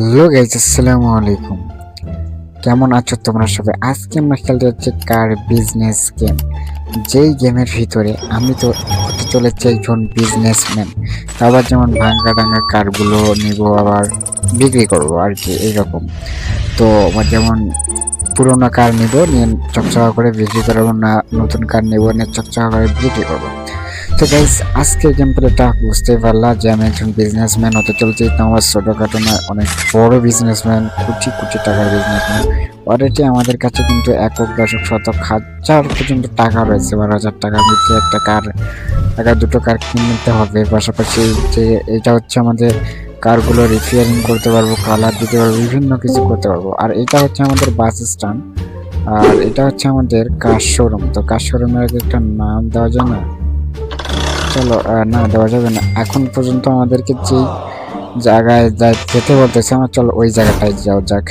Hello guys, আসসালামু আলাইকুম। কেমন আছো তোমরা সবাই? আজকে আমরা খেলতে যাচ্ছি কার বিজনেস গেম। যেই গেমের ভিতরে আমি তো হতে চলেছি একজন বিজনেসম্যান। আবার যেমন ভাঙ্গা টাঙ্গা কারগুলো নিব, আবার বিক্রি করব আর কি এইরকম। তো আমার যেমন পুরোনো কার নিব, নিয়ে চকচকা করে বিক্রি করবো, না নতুন কার নিব, নিয়ে চকচকা করে বিক্রি করবো। তো গাইস, আজকের গেম প্লেটা বুঝতেই পারলা যে আমি একজন বিজনেসম্যান হতে চলছি। তো আমার ছোটোখাটো না, অনেক বড় বিজনেসম্যান, কোটি কোটি টাকার বিজনেসম্যান। অলরেডি আমাদের কাছে কিন্তু একক দশক শতক হাজার পর্যন্ত টাকা রয়েছে। 12,000 টাকার মধ্যে একটা কার, দুটো কার কিনতে হবে। পাশাপাশি যে এটা হচ্ছে আমাদের কারগুলো রিপেয়ারিং করতে পারবো, কালার দিতে পারবো, বিভিন্ন কিছু করতে পারবো। আর এটা হচ্ছে আমাদের বাস স্ট্যান্ড, আর এটা হচ্ছে আমাদের কার শোরুম। তো কার শোরুমের আগে একটা নাম দেওয়া যায় না? চলো, না দেওয়া যাবে না। এখন পর্যন্ত আমাদেরকে যেই জায়গায় যেতে বলতেছে আমার, চলো ওই জায়গাটায় যাও যাক।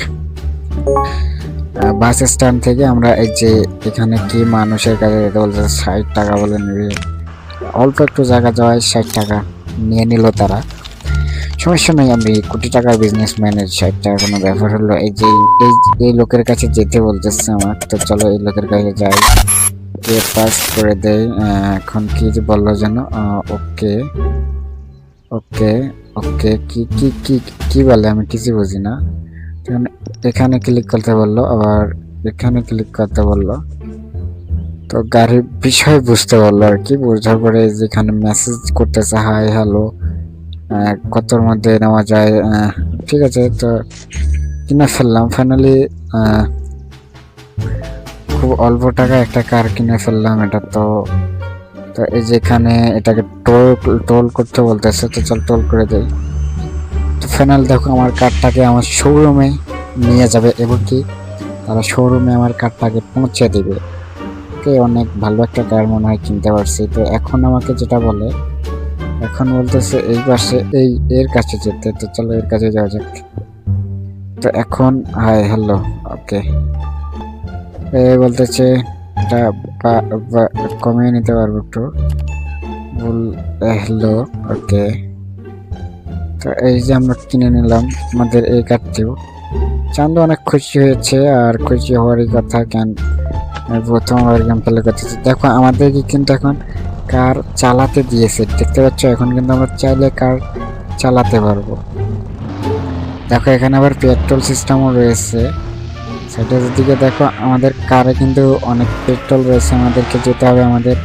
বাস স্ট্যান্ড থেকে আমরা এই যে এখানে কি মানুষের কাছে যেতে বলতেছে, 60 টাকা বলে নেবে। অল্প একটু জায়গা যাওয়ায় 60 টাকা নিয়ে নিল তারা। সমস্যা নেই, আমি কোটি টাকার বিজনেসম্যানের 60 টাকা কোনো ব্যাপার হলো। এই যে এই এই লোকের কাছে যেতে বলতেছে আমার, তো চলো এই লোকের কাছে যাই, গিয়ে পাস করে দেই। এখন কি যে বললো যেন, ওকে ওকে ওকে, কি কি কি কি বলে আমি কিছু বুঝি না। এখানে ক্লিক করতে বললো, আবার এখানে ক্লিক করতে বললো। তো গাড়ির বিষয় বুঝতে পারলো আর কি। বোঝার পরে যেখানে মেসেজ করতেছে হাই হ্যালো, কতর মধ্যে নেওয়া যায়। ঠিক আছে, তো কিনে ফেললাম ফাইনালি। খুব অল্প টাকা একটা কার কিনে ফেললাম। এটা তো তো এই যেখানে এটাকে টোল টোল করতে বলতেছে, তো চল টোল করে দেই। তো ফাইনাল দেখো, আমার কারটাকে আমার শোরুমে নিয়ে যাবে এবং কি তারা শোরুমে আমার কারটাকে পৌঁছে দিবে। ওকে, অনেক ভালো একটা কার মনে হয় কিনতে পারছি। তো এখন আমাকে যেটা বলে, এখন বলতেছে এই পাশে এর কাছে যেতে। তো চলো এর কাছে যাওয়া যাক। তো এখন হাই হ্যালো, ওকে বলতেছে এটা কমিয়ে নিতে পারবো একটু, বল হ্যালো, ওকে। তো এই যে আমরা কিনে নিলাম আমাদের এই কার্ডটিও। চান্দু অনেক খুশি হয়েছে, আর খুশি হওয়ারই কথা। কেন প্রথমবার গেম প্লে করতেছি। দেখো আমাদেরকে কিন্তু এখন কার চালাতে দিয়েছে, দেখতে পাচ্ছ। এখন কিন্তু আমরা চাইলে কার চালাতে পারবো। দেখো এখানে আবার পেট্রোল সিস্টেমও রয়েছে। সাইডের দিকে দেখো, আমাদের কারে কিন্তু অনেক পেট্রোল রয়েছে। আমাদেরকে যেতে হবে আমাদের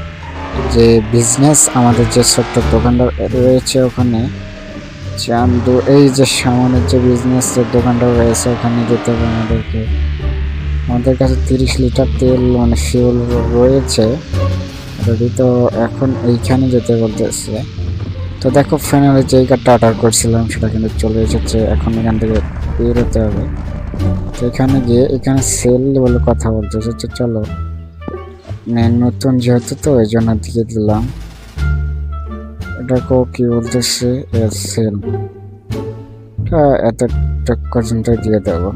যে বিজনেস, আমাদের যে ছোট্ট দোকানটা রয়েছে ওখানে। চান্দু এই যে সামনের যে বিজনেস দোকানটা রয়েছে, ওখানে যেতে হবে আমাদেরকে। আমাদের কাছে 30 লিটার তেল মানে ফিউল রয়েছে রেডি। তো এখন এইখানে যেতে বলতেছে। তো দেখো ফাইনালি যে কারটা অর্ডার করছিলাম সেটা কিন্তু চলে এসেছে। এখন এখান থেকে বেরোতে হবে। তো এখানে গিয়ে এখানে সেল বলে কথা বলতেছে। তো চলো, নতুন যেহেতু তো ওই জন্য দিয়ে দিলাম। এটাকেও কি বলতেছে, সেল এত পর্যন্ত দিয়ে দেবো।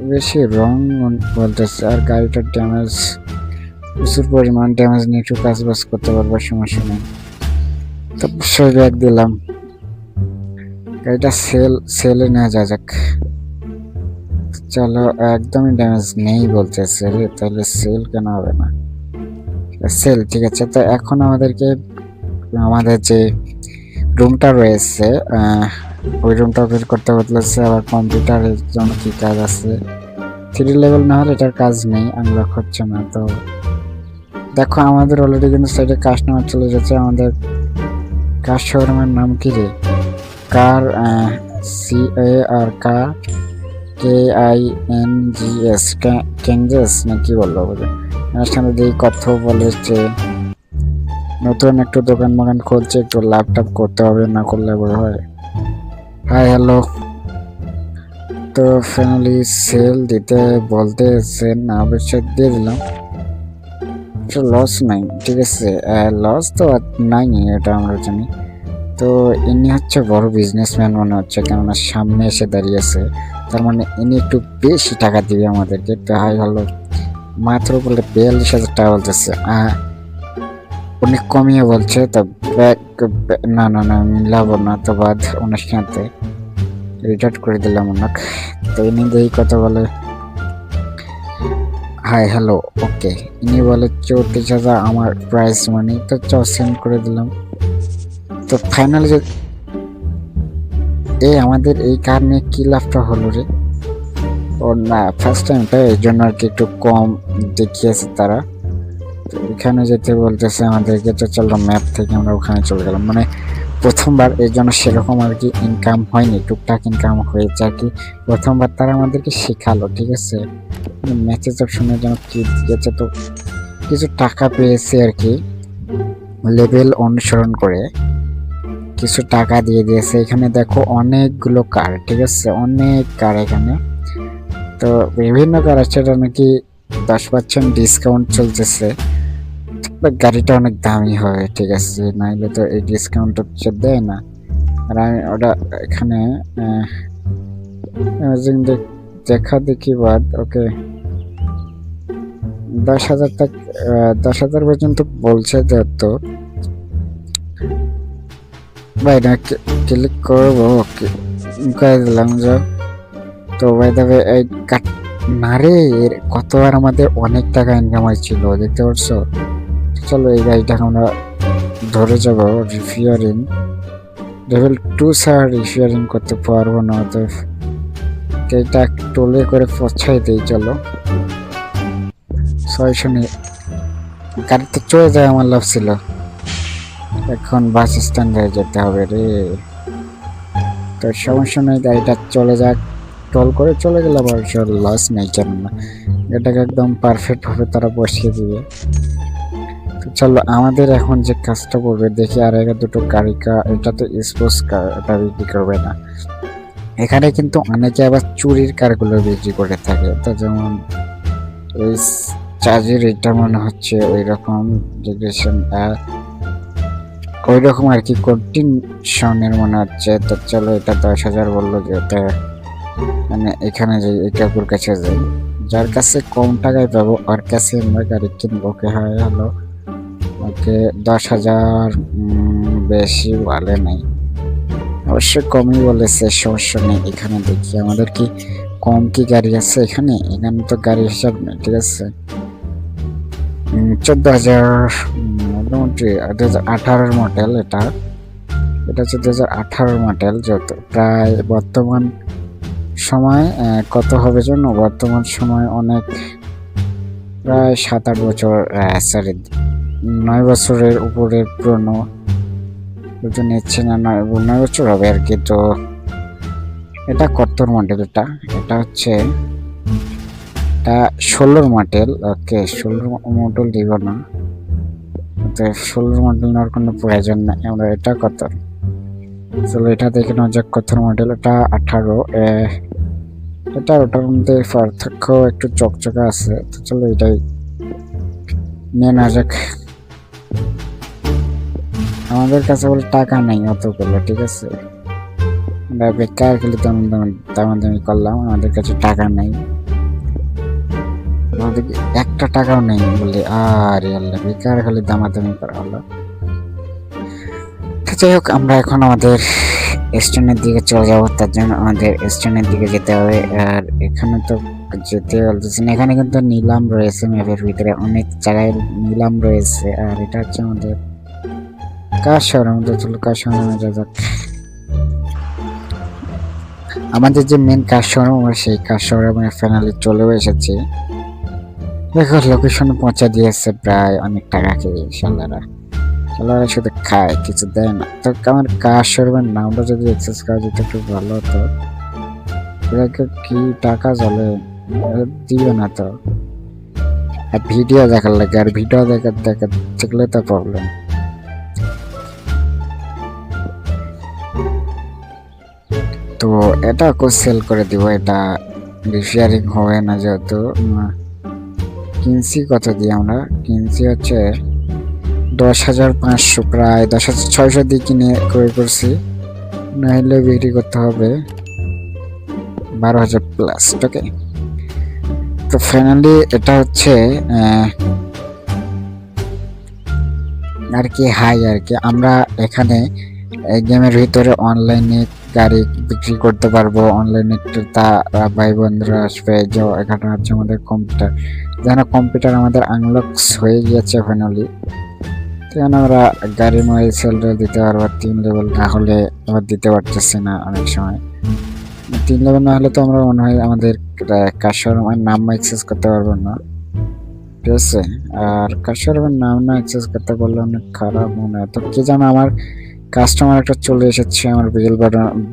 বেশি রং বলতেছে, আর গাড়িটার ড্যামেজ প্রচুর পরিমাণ ড্যামেজ নিয়ে একটু কাজ বাজ করতে পারবো, সমস্যা নেই। তো অবশ্যই ব্যাগ দিলাম। গাড়িটা সেলে নেওয়া যাক। চলো, একদমই ড্যামেজ নেই বলতেছে রে, তাহলে সেল কেন হবে না? সেল ঠিক আছে। তো এখন আমাদেরকে আমাদের যে রুমটা রয়েছে, ওই রুমটা বের করতে বলতেছে। আবার কম্পিউটারের জন্য কি কাজ আছে, 3 লেভেল না হলে এটার কাজ নেই, আনলক হচ্ছে না। তো দেখো আমাদের অলরেডি কিন্তু সাইডে কাস্টমার চলে যাচ্ছে। আমাদের কার শোরুমের নাম কি রে? কার CAR কার KINGS, ক্যাংজেস না কি বললো বলে। এর সামনে দিয়ে কথা বলেছে, নতুন একটু দোকান মোকান খুলছে, একটু ল্যাপটপ করতে হবে, না করলে বড় হয়। Hi hello. তো ফাইনালি সেল দিতে বলতেছেন, অবশ্যই দিয়ে দিলাম। লস নাই, ঠিক আছে। লস তো নাই, এটা আমরা জানি। তো ইনি হচ্ছে বড় বিজনেসম্যান মনে হচ্ছে, কেননা সামনে এসে দাঁড়িয়েছে। তার মানে ইনি একটু বেশি টাকা দিবে আমাদেরকে। তো হাই হ্যালো, মাত্র বলে 42,000 টাকা বলতেছে। অনেক কমিয়ে বলছে। তো না না না, মিলাবো না তো বাদ অনুষ্ঠানতে। রিটার্ট করে দিলাম ওনাকে। তো ইনি দেখি কথা বলে, হাই হ্যালো ওকে। ইনি বলে 34,000 আমার প্রাইস মানি। তো সেন্ড করে দিলাম। তো ফাইনালি আমাদের এই কার নিয়ে কি লাভটা হলো রে? ওর না ফার্স্ট টাইমটা, এই জন্য আর কি একটু কম দেখিয়েছে তারা। তো এখানে যেতে বলতেছে আমাদেরকে, তো চলো ম্যাপ থেকে আমরা ওখানে চলে গেলাম। মানে প্রথমবার এই জন্য সেরকম আর কি ইনকাম হয়নি, টুকটাক ইনকাম হয়েছে আর কি। প্রথমবার তারা আমাদেরকে শেখালো, ঠিক আছে। মেসেজ অপশনে যেন কি দিয়েছে, তো কিছু টাকা পেয়েছে আর কি, লেভেল অনুসরণ করে কিছু টাকা দিয়ে দিয়েছে। এখানে দেখো অনেকগুলো কার, ঠিক আছে, অনেক কার এখানে। তো বিভিন্ন কার আছে, এটা নাকি 10% ডিসকাউন্ট চলতেছে। গাড়িটা অনেক দামি হয়, ঠিক আছে, নাইলে তো এই ডিসকাউন্ট দেয় না। আর আমি ওটা এখানে দেখা দেখি বাদ, ওকে 10,000 তক, 10,000 পর্যন্ত বলছে। তো ভাই না ক্লিক করবো, করে দিলাম যে। তো ভাই তবে এই না রে, এর কতবার আমাদের অনেক টাকা ইনকাম হয়েছিল, দেখতে পাচ্ছো। চলো এই গাড়িটাকে আমরা ধরে যাবো। রিপেয়ারিং লেভেল 2 ছাড়া রিপেয়ারিং করতে পারবো না, তো এটা টোলে করে পৌঁছাই দিই। চলো 600 নিয়ে গাড়িতে চলে যায়, আমার লাভ ছিল। এখন বাস স্ট্যান্ডে যেতে হবে রে। তো সমস্যা নেই, গাড়িটা চলে যাক। টোল করে চলে গেলে আবার লস নেই, কেন না। এটাকে একদম পারফেক্ট ভাবে তারা বসিয়ে দিবে। তো চলো আমাদের এখন যে কাজটা করবে দেখি, আর এর দুটো গাড়ি এটা তো স্পোর্টস কার, এটা বিক্রি করবে না। এখানে কিন্তু অনেকে আবার চুরির কারগুলো বিক্রি করে থাকে। তো যেমন এই চার্জের এটা মনে হচ্ছে ওই রকম ডিগ্রেশন, ওই রকম আর কি কন্টিনিউশনের মনে হচ্ছে। তো চলো এটা 10,000 বললো, যে এটা মানে এখানে যে এই কাকুর কাছে যাই, যার কাছে কম টাকায় পাবো ওর কাছে আমরা গাড়ি কিনবো। ওকে হয় হলো, ওকে 10,000 বেশি বলে নাই, অবশ্যই কমই বলেছে, সমস্যা নেই। এখানে দেখি আমাদের কি কম কি গাড়ি আছে এখানে। এখানে তো গাড়ি হিসাব নেই, ঠিক আছে। 14,000 মোটামুটি 2018 মডেল। এটা হচ্ছে 2018 মডেল। যত প্রায় বর্তমান সময় কত হবে জন্য, বর্তমান সময় অনেক, প্রায় 7-8 বছর, সরি 9 বছরের উপরের পুরনো নিচ্ছে না, 9 বছর হবে আর কি। তো এটা কত মডেল? এটা হচ্ছে এটা 16 মডেল। ওকে 16 মডেল দিব না, 16 মডেল নেওয়ার কোনো প্রয়োজন নেই। আমরা এটা কত, চলো এটা দেখে নেওয়া যাক কত মডেল। এটা 18। এটা ওটার মধ্যে পার্থক্য একটু চকচকা আছে। তো চলো এটাই নিয়ে নেওয়া যাক। আমাদের কাছে বলে টাকা নেই অতগুলো, ঠিক আছে। আমরা বেকার খেলে দামাদামি করলাম, আমাদের কাছে টাকা নেই, আমাদের একটা টাকাও নেই বলে। আর আল্লাহ, বেকার খালি দামাদামি করা হলো। যাই হোক, আমরা এখন আমাদের স্টেশনের দিকে চলে যাবো। তার জন্য আমাদের স্টেশনের দিকে যেতে হবে। আর এখানে তো যেতে বলতেছি না, এখানে কিন্তু নিলাম রয়েছে, ম্যাপের ভিতরে অনেক জায়গায় নিলাম রয়েছে। আর এটা হচ্ছে আমাদের কার শহরের মধ্যে, চলো কার শহরে যাক। আমাদের যে মেন কার শহর, আমরা সেই কার শহরে আমরা ফাইনালি চলেও এসেছি। দেখো লোকেশনে পৌঁছা দিয়েছে, প্রায় অনেক টাকা খেয়ে শালারা শুধু খায়, কিছু দেয় না। তো আমার কার শোরুমের নামটা যদি এক্সেস করা যেত একটু ভালো হতো। কি টাকা চলে দিবে না তো, আর ভিডিও দেখার লাগে, আর ভিডিও দেখলে তো প্রবলেম। তো এটা সেল করে দিব, এটা রিপেয়ারিং হবে না যেহেতু। কিনছি কত দিয়ে, আমরা কিনছি হচ্ছে 10,500, প্রায় 10,600 দিয়ে কিনে ক্রয় করছি। নাহলে বিক্রি করতে হবে 12,000 প্লাস। ওকে, তো ফাইনালি এটা হচ্ছে আর কি হাই আর কি। আমরা এখানে এই গেমের ভিতরে অনলাইনে গাড়ি বিক্রি করতে পারবো, অনলাইনে ক্রেতা ভাই বন্ধুরা আসবে। যে এখানে হচ্ছে আমাদের কম্পিউটার, যেন কম্পিউটার আমাদের আনলক্স হয়ে গিয়েছে ফাইনালি। তখন আমরা গাড়ির মোবাইল সেল দিতে পারবো 3 লেভেল, না হলে আবার দিতে পারতেছি না অনেক সময়। 3 লেভেল না হলে তো আমরা মনে হয় আমাদের কাস্টমার নাম অ্যাক্সেস করতে পারবো না, ঠিক আছে। আর কাস্টমারের নাম না অ্যাক্সেস করতে পারলে অনেক খারাপ মনে হয়। তো কি জানো, আমার কাস্টমার একটা চলে এসেছে, আমার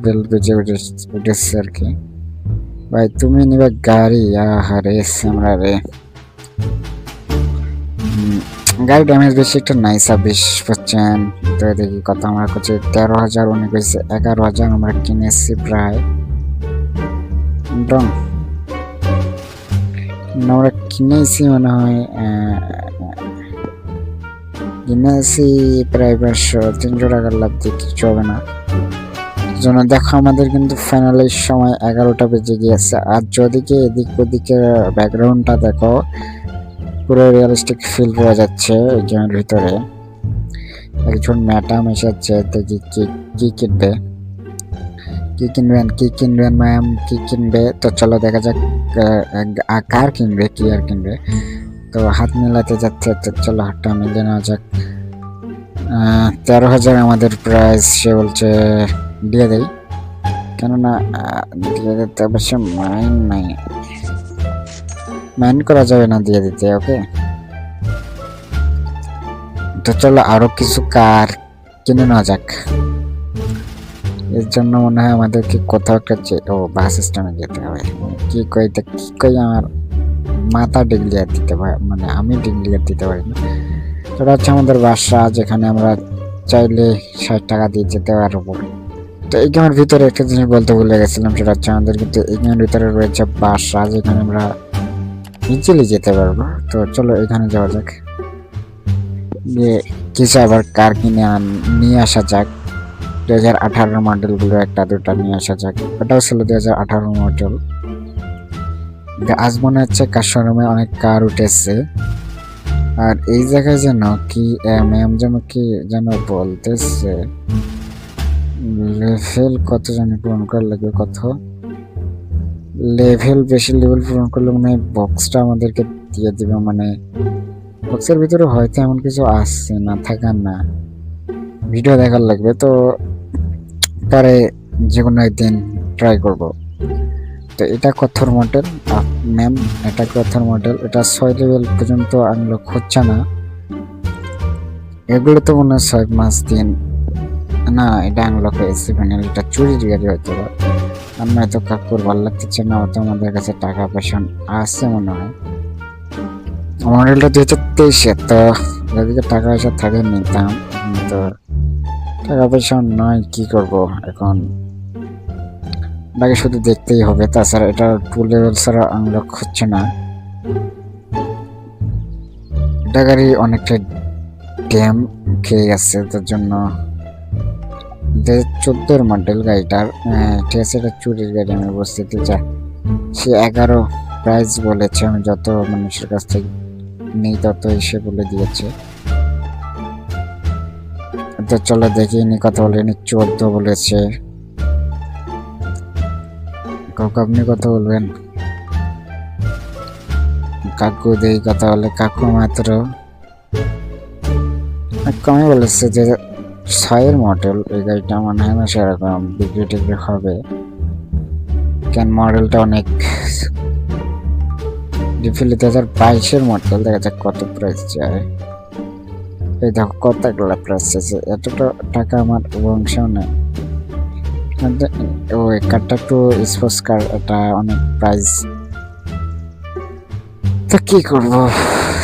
বেল বেজে উঠেছে আর কি। ভাই তুমি নিবে গাড়ি? আহারে আমরা রে, গাড়ি ড্যামেজ বেশি একটা নাই, 26%। তো দেখি কত আমরা করছি, 13,000, উনি কইছে 11,000, আমরা কিনেছি প্রায় ডং, আমরা কিনেছি মনে হয় কিনেছি প্রায় 500-300 টাকার লাভ দিয়ে কিছু হবে না। জন্য দেখো আমাদের কিন্তু ফাইনালের সময় 11টা বেজে গিয়েছে। আর যদিকে এদিক ওদিকে ব্যাকগ্রাউন্ডটা দেখো, পুরো রিয়েলিস্টিক ফিল পাওয়া যাচ্ছে এই গেমের ভিতরে। একজন ম্যাডাম এসেছে, দেখি কি কিনবে, কি কিনবেন ম্যাম, কি কিনবে? তো চলো দেখা যাক কার কিনবে, কি আর কিনবে। তো হাত মেলাতে যাচ্ছে, তো চলো হাতটা মিলিয়ে নেওয়া যাক। 13,000 আমাদের প্রাইস, সে বলছে দিয়ে দেই, কেননা দিয়ে দিতে অবশ্য মাইন্ড করা যাবে না দিয়ে দিতে, ওকে। তো চলো আরো কিছু কার কিনে নেওয়া যাক। এর জন্য মনে হয় আমাদেরকে কোথাও একটা বাস স্ট্যান্ডে যেতে হবে। কি কই আমার মাথা ডিগলিয়ার দিতে পারে, মানে আমি ডিগলিয়ার দিতে পারি না। সেটা হচ্ছে আমাদের বাসা, যেখানে আমরা চাইলে 60 টাকা দিয়ে যেতে পারবো। তো এই গেমের ভিতরে একটা জিনিস বলতে ভুলে গেছিলাম, সেটা হচ্ছে আমাদের কিন্তু এই গেমের ভিতরে রয়েছে বাসা, যেখানে আমরা ইজিলি যেতে পারবো। তো চলো এখানে যাওয়া যাক, গিয়ে কিছু আবার কার কিনে নিয়ে আসা যাক। 2018 মডেল গুলো একটা দুটা নিয়ে আসা যাক। ওটাও ছিল 2018 মডেল। আজ মনে হচ্ছে কার শোরুমে অনেক কার উঠেছে। আর এই জায়গায় যেন কি ম্যাম যেন কি যেন বলতেছে, লেভেল কত জানি পূরণ করা লাগবে, কত লেভেল, বেশি লেভেল পূরণ করলে মনে হয় বক্সটা আমাদেরকে দিয়ে দিবে। মানে বক্সের ভিতরে হয়তো এমন কিছু আসছে, না থাকার না, ভিডিও দেখার লাগবে। তো পরে যে কোনো একদিন ট্রাই করব। তো এটা কথর মডেল ম্যাম, এটা কথর মডেল, এটা 6 লেভেল পর্যন্ত আনলক হচ্ছে না। এগুলো তো মনে হয় 6 মাস দিন না, এটা আনলক হয়েছে ফাইনালি। এটা চুরির গাড়ি হয়তো, আর নয়তো কাকুর ভালো লাগতেছে না, হয়তো আমাদের কাছে টাকা পয়সা আছে মনে হয়। মডেলটা 2023-এ, তো যদি টাকা পয়সা থাকে নিতাম, তো টাকা পয়সা নয়, কি করব এখন, এটাকে শুধু দেখতেই হবে। তাছাড়া এটা 2 লেভেল ছাড়া আনলক হচ্ছে না। এটা গাড়ি অনেকটা ড্যাম খেয়ে গেছে, তার জন্য 2014 মডেল গাড়িটার, ঠিক আছে। এটা চুরির গাড়ি, আমি বুঝতে যা, সে 11 প্রাইস বলেছে, আমি যত মানুষের কাছ থেকে নেই তত এসে বলে দিয়েছে। তো চলো দেখি ইনি কথা বলেনি, 14 বলেছে। কাকু আপনি কথা বলবেন? কাকু দেখি কথা বলে, কাকু মাত্র কমই বলেছে যে 6-এর মডেল। এই গাড়িটা মনে হয় না সেরকম বিক্রি টিক্রি হবে, কেন মডেলটা অনেক ডিফিলি। 2022-এর মডেল, দেখা যাক কত প্রাইস যায়। এই দেখো কত প্রাইস আছে, এতটা টাকা আমার বংশেও নেই। ওই কারটা একটু স্পোর্টস কার, এটা অনেক প্রাইস। তো কি করব,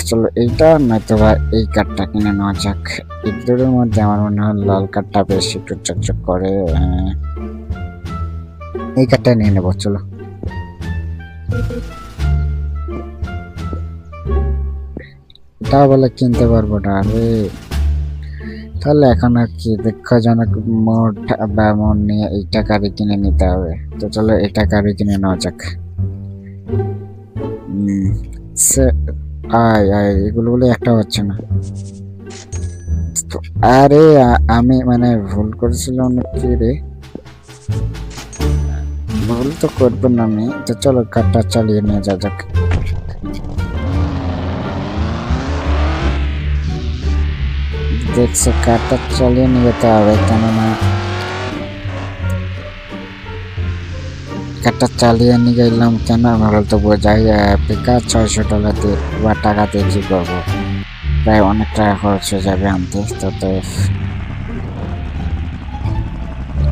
চলো এইটা নয়তো বা এই কারটা কিনে নেওয়া যাক। এই দুটোর মধ্যে আমার মনে হয় লাল কারটা বেশি একটু চকচক করে, এই কারটা নিয়ে নেবো। চলো এটা বলে কিনতে পারবো না রে, তাহলে এখন আর কি দুঃখজনক মোট বা মন নিয়ে এইটা গাড়ি কিনে নিতে হবে। তো চলো এটা গাড়ি কিনে নেওয়া যাক। আয় আয়, এগুলো বলে একটা হচ্ছে না। আরে আমি মানে ভুল করেছিলাম কি রে, ভুল তো করবো না আমি, তো চলো কারটা চালিয়ে নিয়ে যা যাক। দেখছো কারটা চালিয়ে নিয়ে যেতে হবে, কেননা কারটা চালিয়ে নিয়ে গেলাম কেন আমরা তো বোঝাই পিকার $600 বা টাকা দিয়ে কি করবো, প্রায় অনেক টাকা খরচ হয়ে যাবে আনতে। তো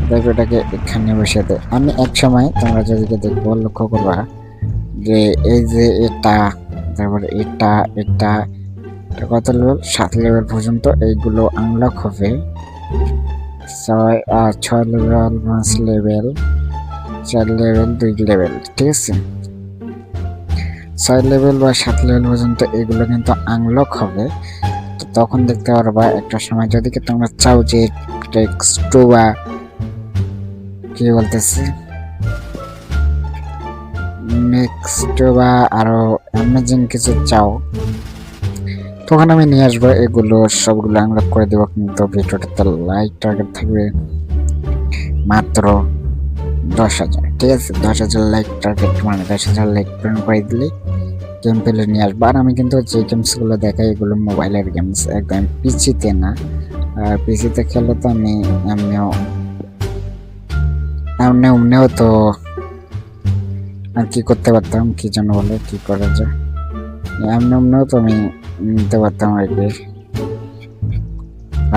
দেখো এটাকে এখানে বসে দে। আমি এক সময় তোমরা যেদিকে দেখবো লক্ষ্য করবা যে এই যে এটা, তারপরে এটা এটা কত লেভেল, 7 লেভেল পর্যন্ত এইগুলো আনলক হবে। 6 লেভেল, 5 লেভেল, 4 লেভেল, 2 লেভেল, ঠিক আছে। 6 লেভেল বা 7 লেভেল পর্যন্ত এগুলো কিন্তু আনলক হবে। তো তখন দেখতে পারবা একটা সময় যদি তোমরা চাও যে টেক্সট বা কি বলতেছি নেক্সট বা আরো অ্যামেজিং কিছু চাও, তখন আমি নিয়ে আসবো এগুলো সবগুলো আনলক করে দেবো। কিন্তু ভিডিওটাতে লাইক টার্গেট থাকবে মাত্র 10,000, ঠিক আছে। 10,000 লাইক টার্গেট, মানে 10,000 লাইক পূরণ করে দিলে গেম পেলে নিয়ে আসবো। আর আমি কিন্তু যে গেমসগুলো দেখাই এগুলো মোবাইলের গেমস, একদম পিসিতে না। আর পিসিতে খেলে তো আমি এমনিও তো আর কি করতে পারতাম, কি যেন বলে, কি করা যায়, এমনিও তো আমি নিতে পারতাম আর কি।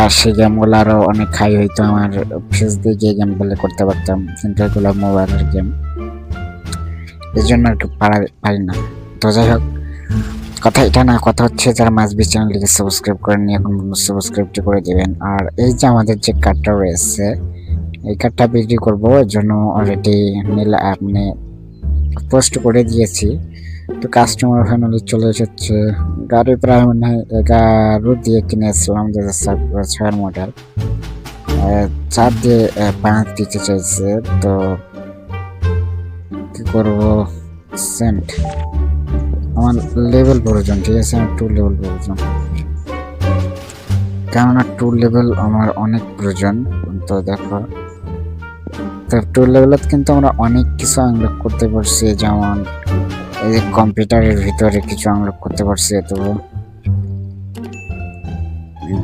আর সেই গেমগুলো আরো অনেক হাই হইতো, আমার ফেস দিয়ে গিয়ে গেম প্লে করতে পারতাম, কিন্তু এগুলো মোবাইলের গেম, এই জন্য একটু পারি না। তো যাই হোক, কথা এটা না, কথা হচ্ছে যারা মাসবি চ্যানেলটিকে সাবস্ক্রাইব করেননি এখন সাবস্ক্রাইবটি করে দিবেন। আর এই যে আমাদের যে কার্ডটা রয়েছে, এই কার্ডটা বিক্রি করবো, এর জন্য অলরেডি আপনি পোস্ট করে দিয়েছি। তো কাস্টমার ফাইনালি চলে এসেছে। গাড়ি প্রায় মনে হয় 11 দিয়ে কিনেছিলাম, 2006 মডেল। 4 দিয়ে 5 দিতে চাইছে, তো কি করবো, সেন্ট আমার লেভেল প্রয়োজন, ঠিক আছে। আমার 2 লেভেল প্রয়োজন, কেননা 2 লেভেল আমার অনেক প্রয়োজন। তো দেখো, তো 2 লেভেলত কিন্তু আমরা অনেক কিছু আনলক করতে পারছি, যেমন এই যে কম্পিউটারের ভিতরে কিছু আনলক করতে পারছি, তো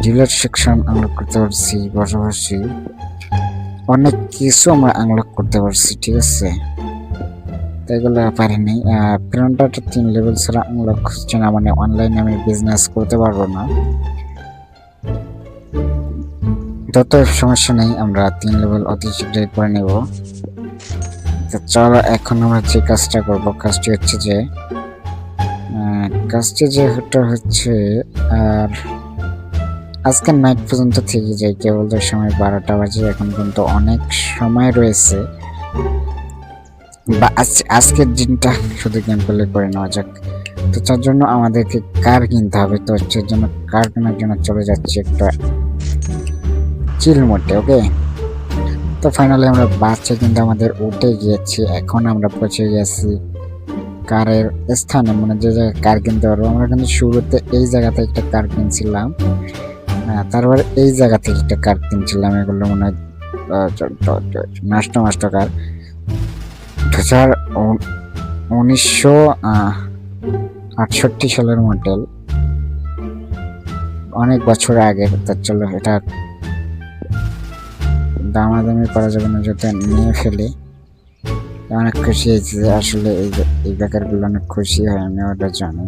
ডিলার সেকশন আনলক করতে পারছি, পাশাপাশি অনেক কিছু আমরা আনলক করতে পারছি, ঠিক আছে। তো এগুলো পারিনি। প্রিন্টারটা 3 লেভেল ছাড়া আনলক হচ্ছে না, মানে অনলাইনে আমি বিজনেস করতে পারবো না। তত সমস্যা নেই, আমরা 3 লেভেল অতি শীঘ্রই করে নেব। তো চলো এখন আমরা যে কাজটা করবো, কাজটি হচ্ছে যে আর আজকে নাইট পর্যন্ত থেকে যাই, কেবল তো সময় 12টা বাজে, এখন কিন্তু অনেক সময় রয়েছে। বা আজকের দিনটা শুধু গেম প্লে করে নেওয়া যাক। তো তার জন্য আমাদেরকে কার কিনতে হবে, তো সেই জন্য কার কেনার জন্য চলে যাচ্ছি একটা চিল মোডে, ওকে। তো ফাইনালি আমরা বাসে কিন্তু আমাদের উঠে গিয়েছি, এখন আমরা পৌঁছে গেছি কারের স্থানে, মানে যে জায়গায় কার কিনতে পারবো। আমরা কিন্তু শুরুতে এই জায়গাতে একটা কার কিনছিলাম, তারপরে এই জায়গা থেকে একটা কার কিনছিলাম, এগুলো মনে হয় নষ্ট কার। 1968 সালের মডেল, অনেক বছর আগের। তো চলো এটা দামাদামি করা যাবে না, যাতে নিয়ে ফেলি। অনেক খুশি হয়েছে, আসলে এই ব্যাপারগুলো অনেক খুশি হয়, আমি ওটা জানি।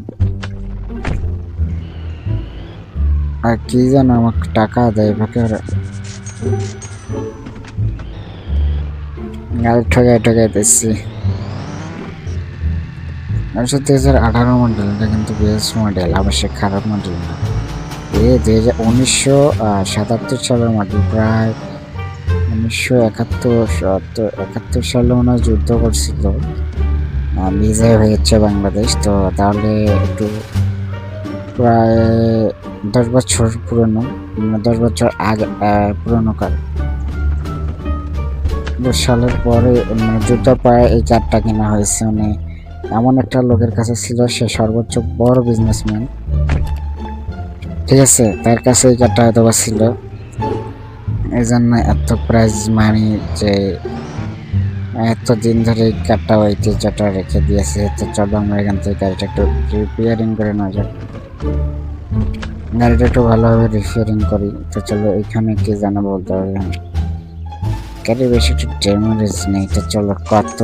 আর কি জানো, আমাকে টাকা দেয় বেকার, গাড়ি ঠকাই দিচ্ছি। 2018 মডেল, এটা কিন্তু বেস্ট মডেল, অবশ্যই খারাপ মডেল না। 1977 সালের মডেল, প্রায় 1971 সালে মনে হয় যুদ্ধ করছিল, বিজয় হয়েছে বাংলাদেশ। তো তাহলে একটু প্রায় 10 বছর পুরনো, 10 বছর আগে পুরনো কার। 10 সালের পরে মানে যুদ্ধ পরে এই কারটা কেনা হয়েছে, মানে এমন একটা লোকের কাছে ছিল, সে সর্বোচ্চ বড় বিজনেসম্যান, ঠিক আছে, তার কাছে এই কারটা হয়তো ছিল, এই জন্য এত প্রাইজ মানি যে এতদিন ধরে এই কারটা ঐতিহ্যটা রেখে দিয়েছে। তো চলো আমরা এখান থেকে গাড়িটা একটু রিপেয়ারিং করে নেওয়া যাক। গাড়িটা একটু ভালোভাবে রিপেয়ারিং করি। তো চলো এখানে কি জানা বলতে হবে, গাড়ি বেশি একটু ড্যামেজ নেই। তো চলো কত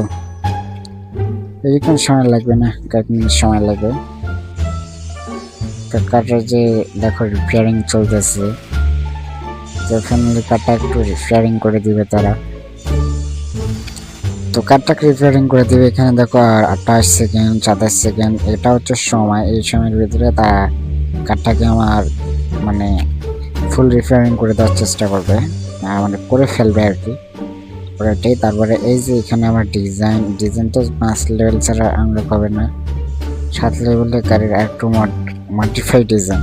এইরকম সময় লাগবে না, কয়েক মিনিট সময় লাগবে। তো কারটার যে দেখো রিপেয়ারিং চলতেছে, তো ফ্যামিলি কারটা একটু রিপেয়ারিং করে দিবে তারা। তো কারটাকে রিপেয়ারিং করে দিবে। এখানে দেখো আর 28 সেকেন্ড 27 সেকেন্ড এটা হচ্ছে সময়। এই সময়ের ভিতরে তারা কারটাকে আমার মানে ফুল রিপেয়ারিং করে দেওয়ার চেষ্টা করবে, মানে করে ফেলবে আর কি পুরোটাই। তারপরে এই যে এখানে আমার ডিজাইনটা 5 লেভেল ছাড়া আনলক হবে না, 7 লেভেলে গাড়ির একটু মডিফাই ডিজাইন।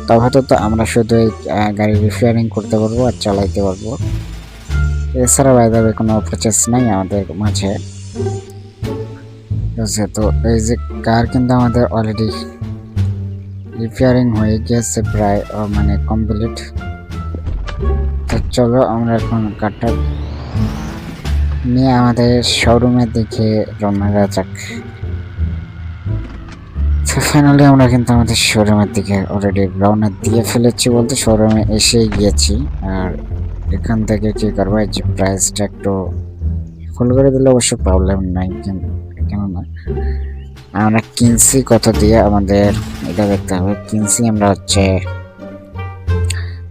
তবে তো আমরা শুধু এই গাড়ি রিপেয়ারিং করতে পারবো আর চালাইতে পারবো, এছাড়া বাইরে কোনো প্রসেস নাই আমাদের মাঝে। তো এই যে কার কিন্তু আমাদের অলরেডি রিপেয়ারিং হয়ে গিয়েছে প্রায়, মানে কমপ্লিট। তো চলো আমরা এখন কারটা নিয়ে আমাদের শোরুমের দিকে রওনা দেওয়া যাক। ফাইনালি আমরা কিন্তু আমাদের শোরুমের দিকে অলরেডি রওনা দিয়ে ফেলেছি, বলতে শোরুমে এসেই গিয়েছি। আর এখান থেকে কি করবো, এই যে প্রাইসটা একটু ফুল করে দিলে অবশ্য প্রবলেম নাই, কেননা আমরা কিনছি কত দিয়ে আমাদের এটা দেখতে হবে। কিনছি আমরা হচ্ছে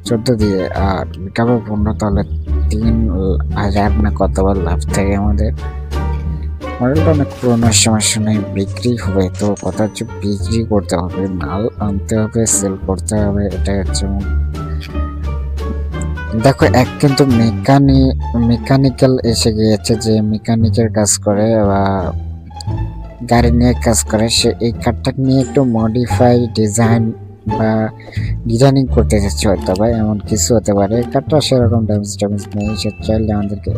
14 দিয়ে, আর বিকাবো 15, তাহলে 3000 না কতবার লাভ থাকে আমাদের। মডেলটা অনেক পুরোনো, সমস্যা নেই, বিক্রি হবে। তো কথা হচ্ছে বিক্রি করতে হবে, মাল আনতে হবে, সেল করতে হবে, এটাই হচ্ছে। দেখো এক কিন্তু মেকানিক্যাল এসে গিয়েছে, যে মেকানিকের কাজ করে বা গাড়ি নিয়ে কাজ করে, সে এই কারটা নিয়ে একটু মডিফাই ডিজাইন বা ডিজাইনিং করতে যাচ্ছে, হয়তো বা এমন কিছু হতে পারে। কারটা সেরকম ড্যামেজ নেই, সে চাইলে আমাদেরকে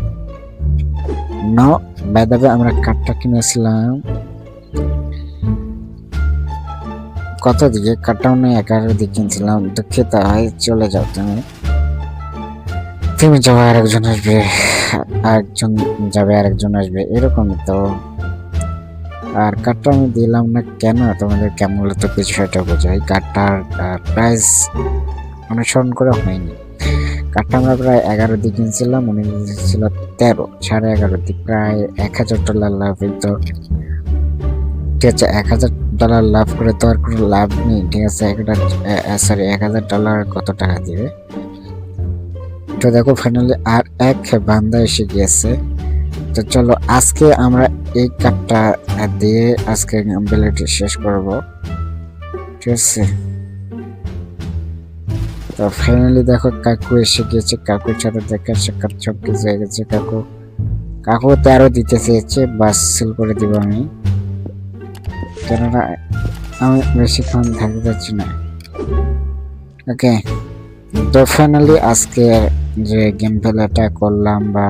বাইদাবে। আমরা কারটা কিনেছিলাম কত দিকে, কারটা মনে 11 দিয়ে কিনছিলাম। দুঃখিত হয়, চলে যাও তুমি যাবে আরেকজন আসবে, আরেকজন যাবে আরেকজন আসবে, এরকম। তো আর কার্ডটা আমি দিলাম না কেন, তোমাদের কেমন মূলত বিষয়টা বোঝাই। কার্ডটার প্রাইস অনুসরণ করা হয়নি। কার্ডটা আমরা প্রায় 11 দিয়ে কিনছিলাম, উনি ছিল 13, $11.5 দিয়ে, প্রায় $1000 লাভ হইতো। ঠিক আছে, $1000 লাভ করে তো আর কোনো লাভ নেই, ঠিক আছে। $1000 কত টাকা দিবে। তো দেখো ফাইনালি আর এক বান্দা এসে গিয়েছে। তো চলো আজকে আমরা এই কার্ডটা দিয়ে আজকে গেমপ্লেটি শেষ করব, ঠিক আছে। তো ফাইনালি দেখো কাকু এসে গিয়েছে, কাকুর সাথে দেখা সাক্ষাৎ সব কিছু হয়ে গেছে। কাকু 13 দিতে চেয়েছে, বাস সেল করে দিব আমি, কেননা আমি বেশিক্ষণ থাকতে যাচ্ছি না। ওকে, তো ফাইনালি আজকে যে গেম প্লেটা করলাম বা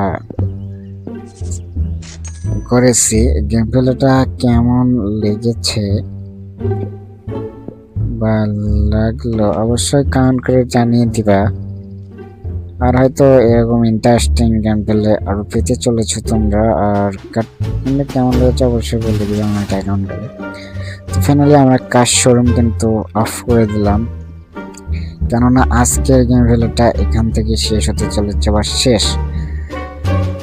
করেছি, গেম প্লেটা কেমন লেগেছে বা লাগলো অবশ্যই কমেন্ট করে জানিয়ে দিবা। আর হয়তো এরকম ইন্টারেস্টিং গেম প্লে আরো পেতে চলেছো তোমরা। আর কেমন লেগেছে অবশ্যই বলে দিবা আমাকে অ্যাকাউন্ট করে। তো ফাইনালি আমরা কাজ শোরুম কিন্তু অফ করে দিলাম, কেননা আজকের গেম প্লেটা এখান থেকে শেষ হতে চলেছে বা শেষ।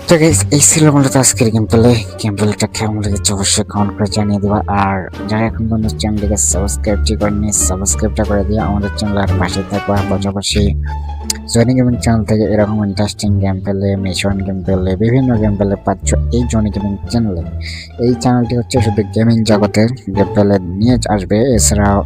তো গাইস এই ছিল মূলত আজকের গেম প্লেটা কেমন লেগেছে অবশ্যই কমেন্ট করে জানিয়ে দেবা। আর যারা এখন পর্যন্ত চ্যানেলটিকে সাবস্ক্রাইবটি করেনি, সাবস্ক্রাইবটা করে দিয়ে আমাদের চ্যানেলের পাশে থাকবা। পাশাপাশি জনি গেমিং চ্যানেল থেকে এরকম interesting game play, mission game play, বিভিন্ন গেম প্লে পাচ্ছ এই জনি গেমিং চ্যানেলে। এই চ্যানেলটি হচ্ছে শুধু গেমিং জগতের গেম প্লে নিয়ে আসবে, এছাড়াও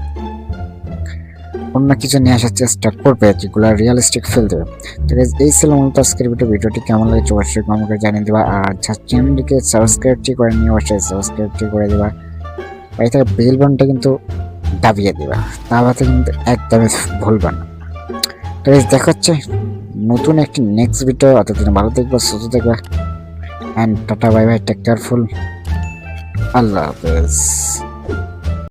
অন্য কিছু নিয়ে আসার চেষ্টা করবে যেগুলো রিয়েলিস্টিক ফিল দেবে। তো এই ছিল মূলত আজকের ভিডিওটি কেমন লাগছে অবশ্যই কমেন্ট করে জানিয়ে দেবা। আর চ্যানেলটিকে সাবস্ক্রাইবটি করে নিয়ে অবশ্যই সাবস্ক্রাইবটি করে দেবা, এই থেকে বেল বাটনটা কিন্তু দাবিয়ে দেবা, তাহলে কিন্তু একদমই ভুলবা না। তো দেখা হচ্ছে নতুন একটি নেক্সট ভিডিও, অতদিন ভালো থাকবা, সুস্থ থাকবা, and tata bye bye, take careful, আল্লাহ হাফেজ।